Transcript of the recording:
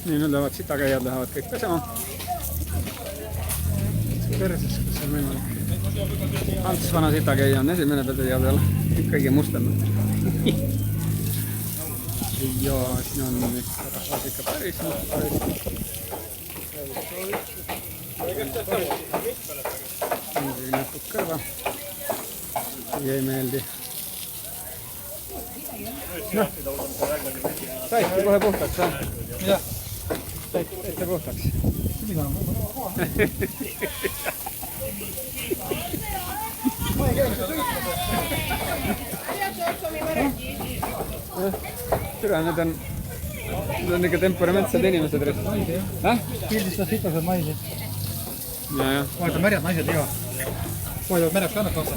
Nii, nüüd lähevad sitakäijad lähevad kõik pesema. Perses, kus on võimalik. Ants vana sitakäija on esimene pedeja peal. Kõige mustanud. Ja siin on nüüd rahvas ikka päris. Näpud kõrva. Kui ei meeldi. Noh, saidki kohe puhtaks, või? Mida? Said ette puhtaks. Mida? Türa, need on ikka temperamentsed inimesed. Pildistas sitased naisi. Ja. Vaata märjad naised iga. Hoidavad mereks kannat vastu.